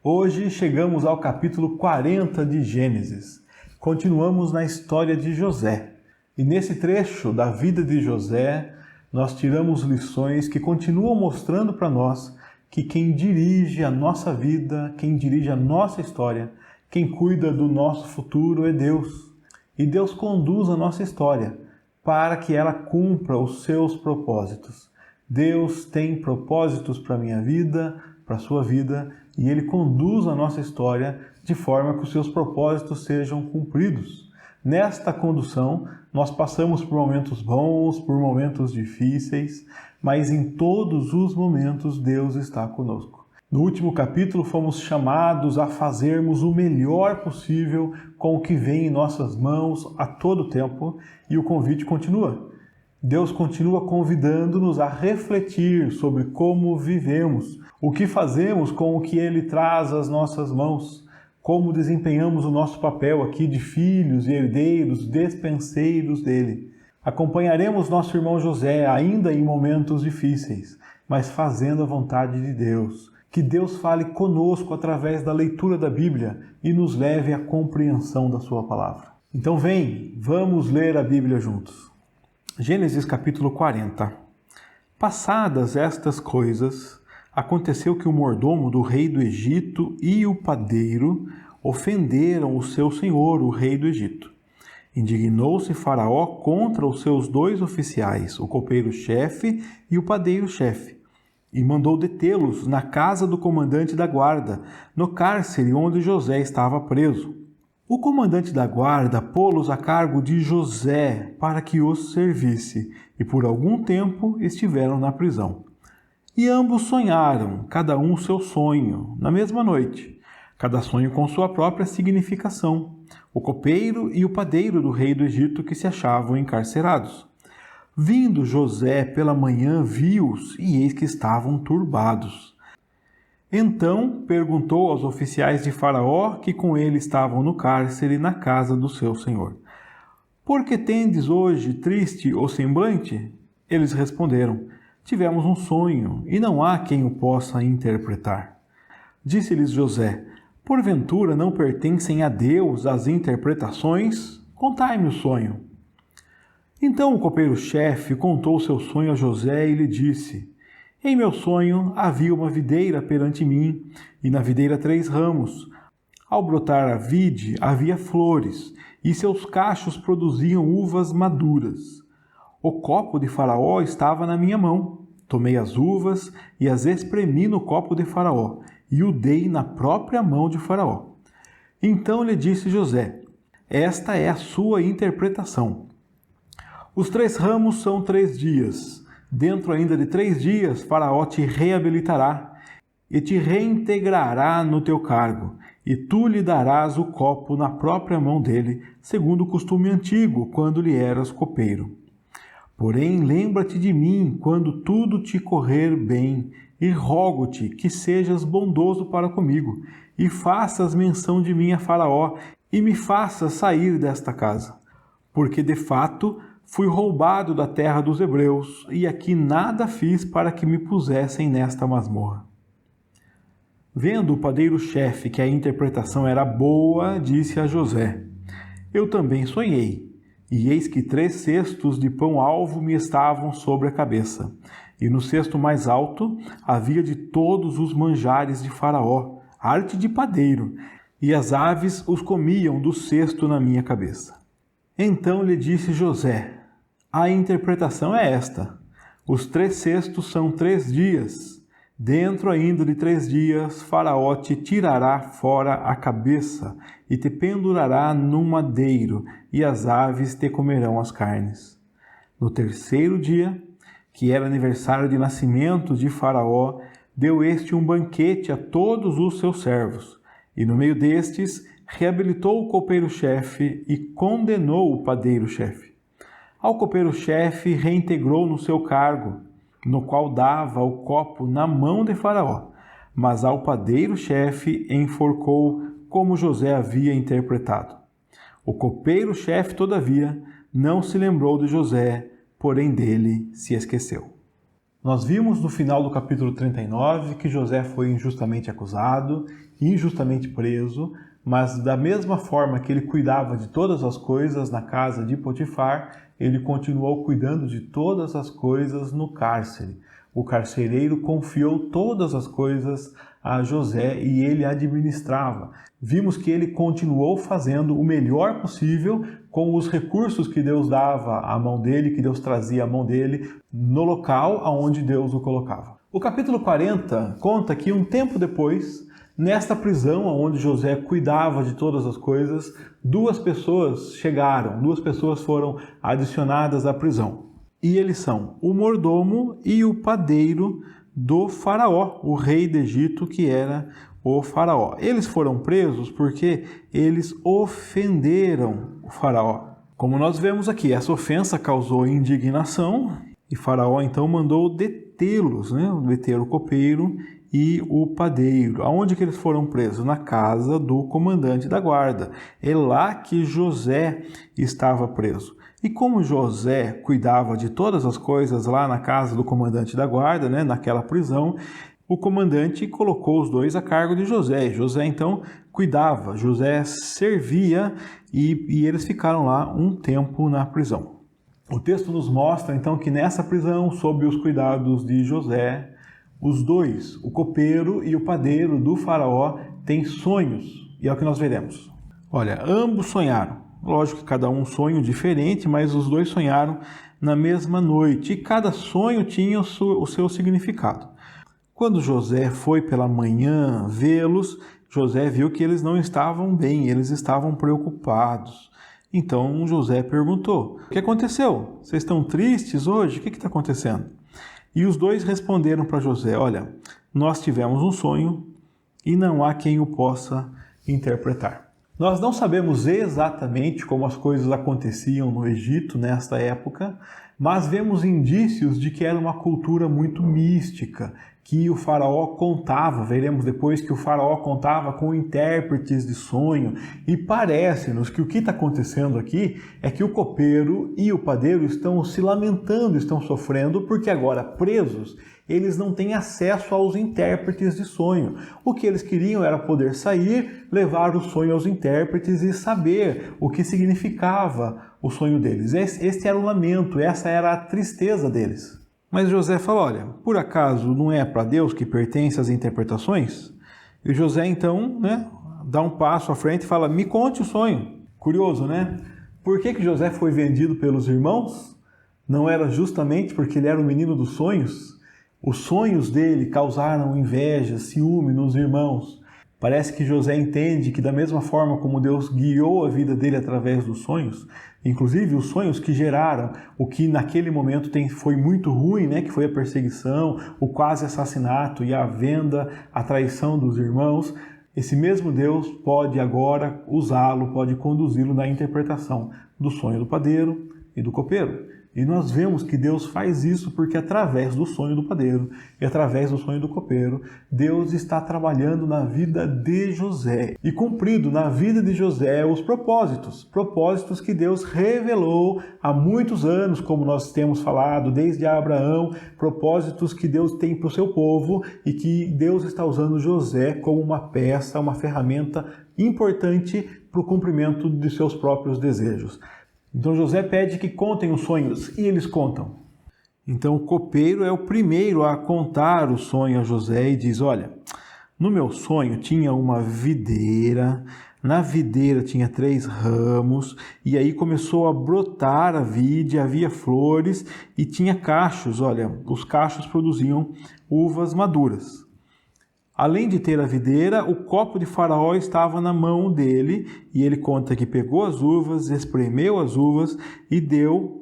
Hoje chegamos ao capítulo 40 de Gênesis. Continuamos na história de José. E nesse trecho da vida de José, nós tiramos lições que continuam mostrando para nós que quem dirige a nossa vida, quem dirige a nossa história, quem cuida do nosso futuro é Deus. E Deus conduz a nossa história para que ela cumpra os seus propósitos. Deus tem propósitos para a minha vida, para a sua vida, e Ele conduz a nossa história de forma que os seus propósitos sejam cumpridos. Nesta condução, nós passamos por momentos bons, por momentos difíceis, mas em todos os momentos Deus está conosco. No último capítulo, fomos chamados a fazermos o melhor possível com o que vem em nossas mãos a todo tempo, e o convite continua. Deus continua convidando-nos a refletir sobre como vivemos, o que fazemos com o que Ele traz às nossas mãos, como desempenhamos o nosso papel aqui de filhos e herdeiros, despenseiros dele. Acompanharemos nosso irmão José ainda em momentos difíceis, mas fazendo a vontade de Deus. Que Deus fale conosco através da leitura da Bíblia e nos leve à compreensão da sua palavra. Então vem, vamos ler a Bíblia juntos. Gênesis capítulo 40. Passadas estas coisas, aconteceu que o mordomo do rei do Egito e o padeiro ofenderam o seu senhor, o rei do Egito. Indignou-se Faraó contra os seus dois oficiais, o copeiro-chefe e o padeiro-chefe, e mandou detê-los na casa do comandante da guarda, no cárcere onde José estava preso. O comandante da guarda pô-los a cargo de José para que os servisse, e por algum tempo estiveram na prisão. E ambos sonharam, cada um seu sonho, na mesma noite, cada sonho com sua própria significação, o copeiro e o padeiro do rei do Egito que se achavam encarcerados. Vindo José pela manhã, viu-os, e eis que estavam turbados. Então perguntou aos oficiais de Faraó, que com ele estavam no cárcere na casa do seu senhor: Por que tendes hoje triste o semblante? Eles responderam: Tivemos um sonho, e não há quem o possa interpretar. Disse-lhes José: Porventura não pertencem a Deus as interpretações? Contai-me o sonho. Então o copeiro-chefe contou seu sonho a José e lhe disse: Em meu sonho havia uma videira perante mim, e na videira 3 ramos. Ao brotar a vide, havia flores, e seus cachos produziam uvas maduras. O copo de Faraó estava na minha mão. Tomei as uvas e as espremi no copo de Faraó, e o dei na própria mão de Faraó. Então lhe disse José: Esta é a sua interpretação. Os 3 ramos são 3 dias. Dentro ainda de 3 dias, Faraó te reabilitará e te reintegrará no teu cargo, e tu lhe darás o copo na própria mão dele, segundo o costume antigo, quando lhe eras copeiro. Porém, lembra-te de mim quando tudo te correr bem, e rogo-te que sejas bondoso para comigo, e faças menção de mim a Faraó, e me faças sair desta casa. Porque, de fato, fui roubado da terra dos hebreus, e aqui nada fiz para que me pusessem nesta masmorra. Vendo o padeiro-chefe que a interpretação era boa, disse a José: Eu também sonhei, e eis que 3 cestos de pão-alvo me estavam sobre a cabeça, e no cesto mais alto havia de todos os manjares de Faraó, arte de padeiro, e as aves os comiam do cesto na minha cabeça. Então lhe disse José: A interpretação é esta: os 3 cestos são 3 dias. Dentro ainda de 3 dias, Faraó te tirará fora a cabeça e te pendurará num madeiro, e as aves te comerão as carnes. No 3º dia, que era aniversário de nascimento de Faraó, deu este um banquete a todos os seus servos, e no meio destes reabilitou o copeiro-chefe e condenou o padeiro-chefe. Ao copeiro-chefe reintegrou no seu cargo, no qual dava o copo na mão de Faraó, mas ao padeiro-chefe enforcou, como José havia interpretado. O copeiro-chefe, todavia, não se lembrou de José, porém dele se esqueceu. Nós vimos no final do capítulo 39 que José foi injustamente acusado, injustamente preso, mas da mesma forma que ele cuidava de todas as coisas na casa de Potifar, ele continuou cuidando de todas as coisas no cárcere. O carcereiro confiou todas as coisas a José e ele administrava. Vimos que ele continuou fazendo o melhor possível com os recursos que Deus dava à mão dele, que Deus trazia à mão dele, no local aonde Deus o colocava. O capítulo 40 conta que um tempo depois, nesta prisão onde José cuidava de todas as coisas, duas pessoas foram adicionadas à prisão. E eles são o mordomo e o padeiro do faraó, o rei do Egito, que era o faraó. Eles foram presos porque eles ofenderam o faraó. Como nós vemos aqui, essa ofensa causou indignação e faraó então mandou detê-los, deter o copeiro e o padeiro. Aonde que eles foram presos? Na casa do comandante da guarda. É lá que José estava preso. E como José cuidava de todas as coisas lá na casa do comandante da guarda, naquela prisão, o comandante colocou os dois a cargo de José. José então cuidava, José servia e eles ficaram lá um tempo na prisão. O texto nos mostra então que nessa prisão, sob os cuidados de José, os dois, o copeiro e o padeiro do faraó, têm sonhos, e é o que nós veremos. Olha, ambos sonharam. Lógico que cada um sonho diferente, mas os dois sonharam na mesma noite, e cada sonho tinha o seu significado. Quando José foi pela manhã vê-los, José viu que eles não estavam bem, eles estavam preocupados. Então José perguntou: o que aconteceu? Vocês estão tristes hoje? O que está acontecendo? E os dois responderam para José: olha, nós tivemos um sonho e não há quem o possa interpretar. Nós não sabemos exatamente como as coisas aconteciam no Egito nesta época, mas vemos indícios de que era uma cultura muito mística, que o faraó contava, veremos depois que o faraó contava com intérpretes de sonho, e parece-nos que o que está acontecendo aqui é que o copeiro e o padeiro estão se lamentando, estão sofrendo, porque agora presos, eles não têm acesso aos intérpretes de sonho. O que eles queriam era poder sair, levar o sonho aos intérpretes e saber o que significava o sonho deles. Este era o lamento, essa era a tristeza deles. Mas José fala: olha, por acaso não é para Deus que pertence as interpretações? E José então dá um passo à frente e fala: me conte o sonho. Curioso, né? Por que José foi vendido pelos irmãos? Não era justamente porque ele era o menino dos sonhos? Os sonhos dele causaram inveja, ciúme nos irmãos. Parece que José entende que da mesma forma como Deus guiou a vida dele através dos sonhos, inclusive os sonhos que geraram o que naquele momento foi muito ruim, que foi a perseguição, o quase assassinato e a venda, a traição dos irmãos, esse mesmo Deus pode agora usá-lo, pode conduzi-lo na interpretação do sonho do padeiro e do copeiro. E nós vemos que Deus faz isso porque através do sonho do padeiro e através do sonho do copeiro, Deus está trabalhando na vida de José e cumprindo na vida de José os propósitos que Deus revelou há muitos anos, como nós temos falado, desde Abraão, propósitos que Deus tem para o seu povo e que Deus está usando José como uma peça, uma ferramenta importante para o cumprimento de seus próprios desejos. Então José pede que contem os sonhos, e eles contam. Então o copeiro é o primeiro a contar o sonho a José e diz: olha, no meu sonho tinha uma videira, na videira tinha 3 ramos, e aí começou a brotar a vide, havia flores e tinha cachos, olha, os cachos produziam uvas maduras. Além de ter a videira, o copo de Faraó estava na mão dele, e ele conta que pegou as uvas, espremeu as uvas e deu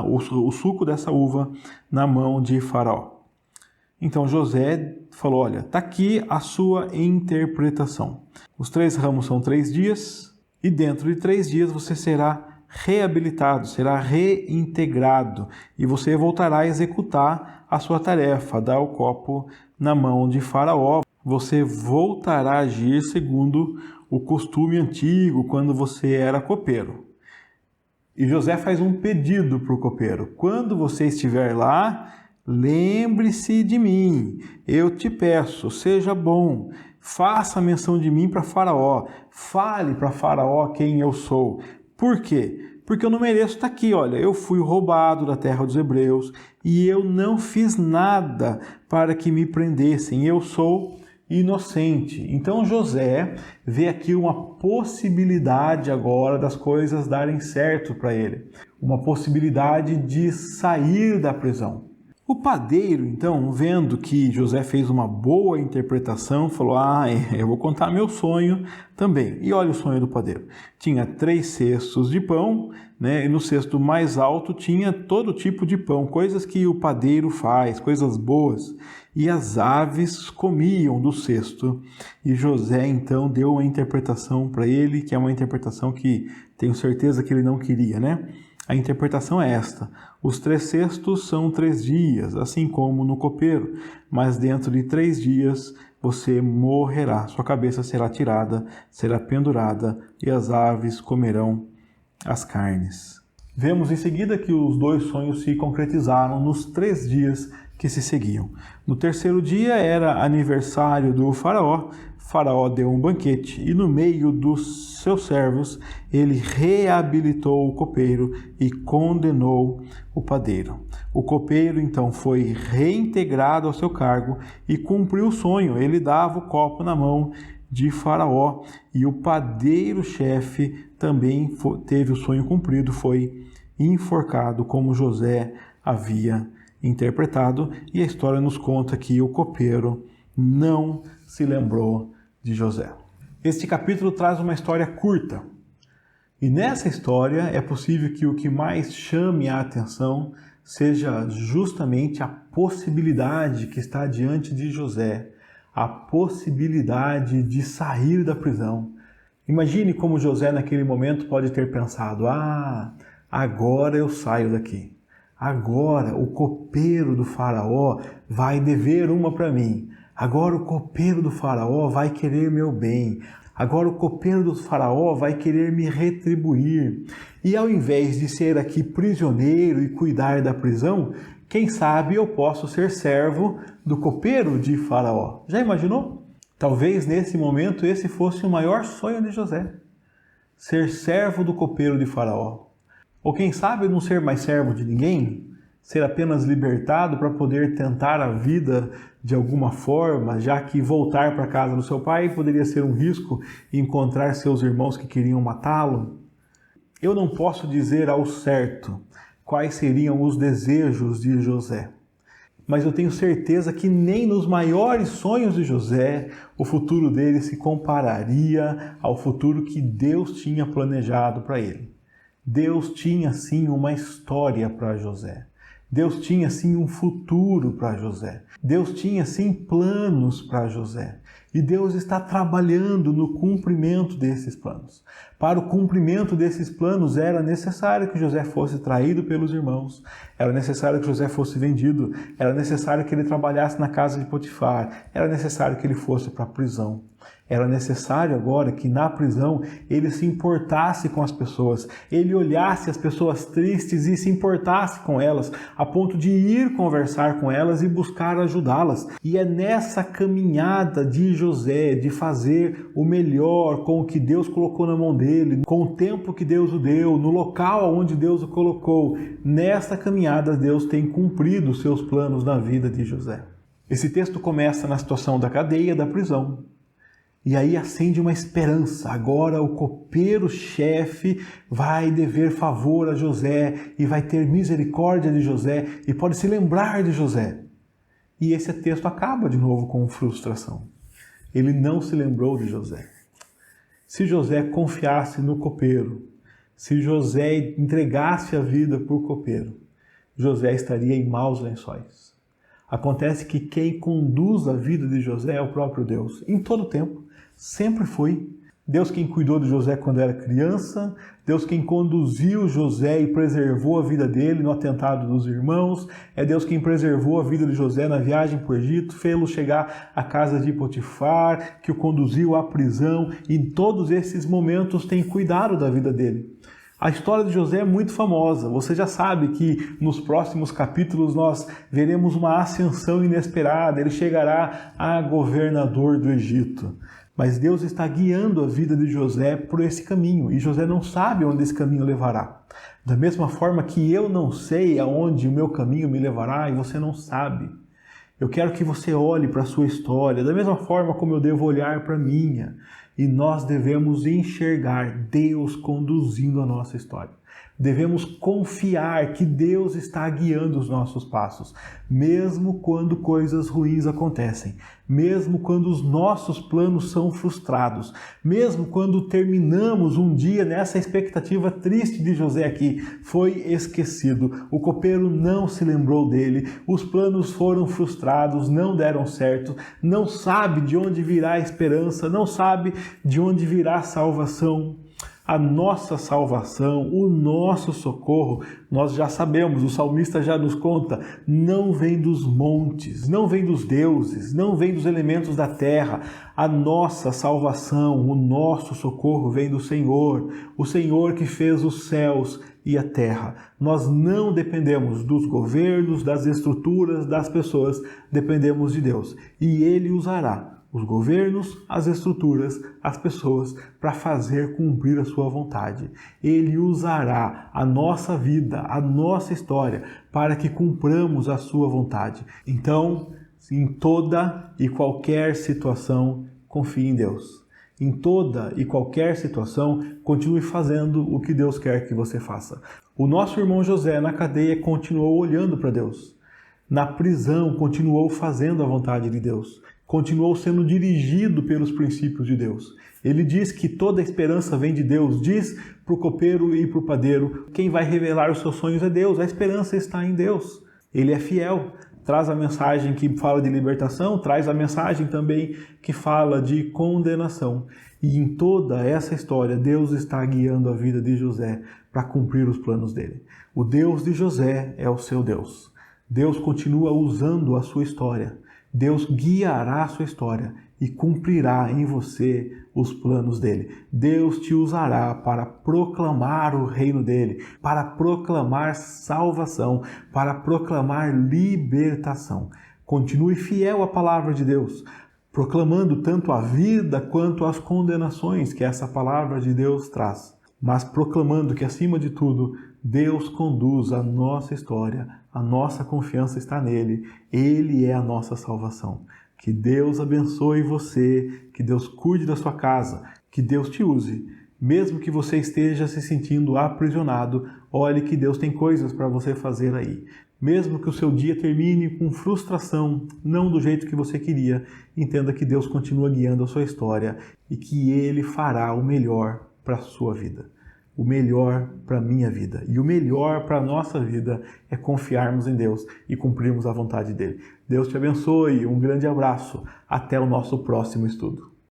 o suco dessa uva na mão de Faraó. Então José falou: olha, está aqui a sua interpretação. Os 3 ramos são 3 dias, e dentro de 3 dias você será reabilitado, será reintegrado, e você voltará a executar a sua tarefa, dar o copo na mão de Faraó. Você voltará a agir segundo o costume antigo, quando você era copeiro. E José faz um pedido para o copeiro: quando você estiver lá, lembre-se de mim, eu te peço, seja bom, faça menção de mim para Faraó, fale para Faraó quem eu sou. Por quê? Porque eu não mereço estar aqui, olha, eu fui roubado da terra dos hebreus e eu não fiz nada para que me prendessem, eu sou inocente. Então José vê aqui uma possibilidade agora das coisas darem certo para ele, uma possibilidade de sair da prisão. O padeiro, então, vendo que José fez uma boa interpretação, falou, eu vou contar meu sonho também. E olha o sonho do padeiro. Tinha 3 cestos de pão, né? E no cesto mais alto tinha todo tipo de pão, coisas que o padeiro faz, coisas boas. E as aves comiam do cesto. E José, então, deu uma interpretação para ele, que é uma interpretação que tenho certeza que ele não queria, né? A interpretação é esta: os 3 cestos são 3 dias, assim como no copeiro, mas dentro de 3 dias você morrerá, sua cabeça será tirada, será pendurada e as aves comerão as carnes. Vemos em seguida que os 2 sonhos se concretizaram nos 3 dias que se seguiam. No 3º dia era aniversário do faraó. Faraó deu um banquete e no meio dos seus servos ele reabilitou o copeiro e condenou o padeiro. O copeiro então foi reintegrado ao seu cargo e cumpriu o sonho. Ele dava o copo na mão de Faraó e o padeiro-chefe também teve o sonho cumprido, foi enforcado como José havia interpretado, e a história nos conta que o copeiro não se lembrou de José. Este capítulo traz uma história curta, e nessa história é possível que o que mais chame a atenção seja justamente a possibilidade que está diante de José, a possibilidade de sair da prisão. Imagine como José naquele momento pode ter pensado, agora eu saio daqui. Agora o copeiro do faraó vai dever uma para mim. Agora o copeiro do faraó vai querer meu bem. Agora o copeiro do faraó vai querer me retribuir. E ao invés de ser aqui prisioneiro e cuidar da prisão, quem sabe eu posso ser servo do copeiro de Faraó. Já imaginou? Talvez nesse momento esse fosse o maior sonho de José. Ser servo do copeiro de Faraó. Ou quem sabe não ser mais servo de ninguém? Ser apenas libertado para poder tentar a vida de alguma forma, já que voltar para a casa do seu pai poderia ser um risco e encontrar seus irmãos que queriam matá-lo? Eu não posso dizer ao certo quais seriam os desejos de José, mas eu tenho certeza que nem nos maiores sonhos de José o futuro dele se compararia ao futuro que Deus tinha planejado para ele. Deus tinha sim uma história para José. Deus tinha sim um futuro para José. Deus tinha sim planos para José. E Deus está trabalhando no cumprimento desses planos. Para o cumprimento desses planos era necessário que José fosse traído pelos irmãos, era necessário que José fosse vendido, era necessário que ele trabalhasse na casa de Potifar, era necessário que ele fosse para a prisão. Era necessário agora que na prisão ele se importasse com as pessoas, ele olhasse as pessoas tristes e se importasse com elas, a ponto de ir conversar com elas e buscar ajudá-las. E é nessa caminhada de José, de fazer o melhor com o que Deus colocou na mão dele, com o tempo que Deus o deu, no local onde Deus o colocou, nessa caminhada Deus tem cumprido os seus planos na vida de José. Esse texto começa na situação da cadeia, da prisão. E aí acende uma esperança. Agora o copeiro-chefe vai dever favor a José e vai ter misericórdia de José e pode se lembrar de José. E esse texto acaba de novo com frustração. Ele não se lembrou de José. Se José confiasse no copeiro, se José entregasse a vida para o copeiro, José estaria em maus lençóis. Acontece que quem conduz a vida de José é o próprio Deus, em todo tempo. Sempre foi. Deus quem cuidou de José quando era criança, Deus quem conduziu José e preservou a vida dele no atentado dos irmãos, é Deus quem preservou a vida de José na viagem para o Egito, fê-lo chegar à casa de Potifar, que o conduziu à prisão, e em todos esses momentos tem cuidado da vida dele. A história de José é muito famosa. Você já sabe que nos próximos capítulos nós veremos uma ascensão inesperada. Ele chegará a governador do Egito. Mas Deus está guiando a vida de José por esse caminho e José não sabe onde esse caminho levará. Da mesma forma que eu não sei aonde o meu caminho me levará e você não sabe. Eu quero que você olhe para a sua história da mesma forma como eu devo olhar para a minha. E nós devemos enxergar Deus conduzindo a nossa história. Devemos confiar que Deus está guiando os nossos passos, mesmo quando coisas ruins acontecem, mesmo quando os nossos planos são frustrados, mesmo quando terminamos um dia nessa expectativa triste de José aqui, foi esquecido, o copeiro não se lembrou dele, os planos foram frustrados, não deram certo, não sabe de onde virá a esperança, não sabe de onde virá a salvação. A nossa salvação, o nosso socorro, nós já sabemos, o salmista já nos conta, não vem dos montes, não vem dos deuses, não vem dos elementos da terra. A nossa salvação, o nosso socorro vem do Senhor, o Senhor que fez os céus e a terra. Nós não dependemos dos governos, das estruturas, das pessoas, dependemos de Deus. E Ele usará os governos, as estruturas, as pessoas para fazer cumprir a sua vontade. Ele usará a nossa vida, a nossa história para que cumpramos a sua vontade. Então, em toda e qualquer situação, confie em Deus. Em toda e qualquer situação, continue fazendo o que Deus quer que você faça. O nosso irmão José na cadeia continuou olhando para Deus. Na prisão, continuou fazendo a vontade de Deus. Continuou sendo dirigido pelos princípios de Deus. Ele diz que toda a esperança vem de Deus. Diz para o copeiro e para o padeiro, quem vai revelar os seus sonhos é Deus. A esperança está em Deus. Ele é fiel. Traz a mensagem que fala de libertação, traz a mensagem também que fala de condenação. E em toda essa história, Deus está guiando a vida de José para cumprir os planos dele. O Deus de José é o seu Deus. Deus continua usando a sua história. Deus guiará a sua história e cumprirá em você os planos dele. Deus te usará para proclamar o reino dele, para proclamar salvação, para proclamar libertação. Continue fiel à palavra de Deus, proclamando tanto a vida quanto as condenações que essa palavra de Deus traz, mas proclamando que, acima de tudo, Deus conduz a nossa história, a nossa confiança está nele, Ele é a nossa salvação. Que Deus abençoe você, que Deus cuide da sua casa, que Deus te use. Mesmo que você esteja se sentindo aprisionado, olhe que Deus tem coisas para você fazer aí. Mesmo que o seu dia termine com frustração, não do jeito que você queria, entenda que Deus continua guiando a sua história e que Ele fará o melhor para a sua vida. O melhor para a minha vida e o melhor para a nossa vida é confiarmos em Deus e cumprirmos a vontade dele. Deus te abençoe, um grande abraço, até o nosso próximo estudo.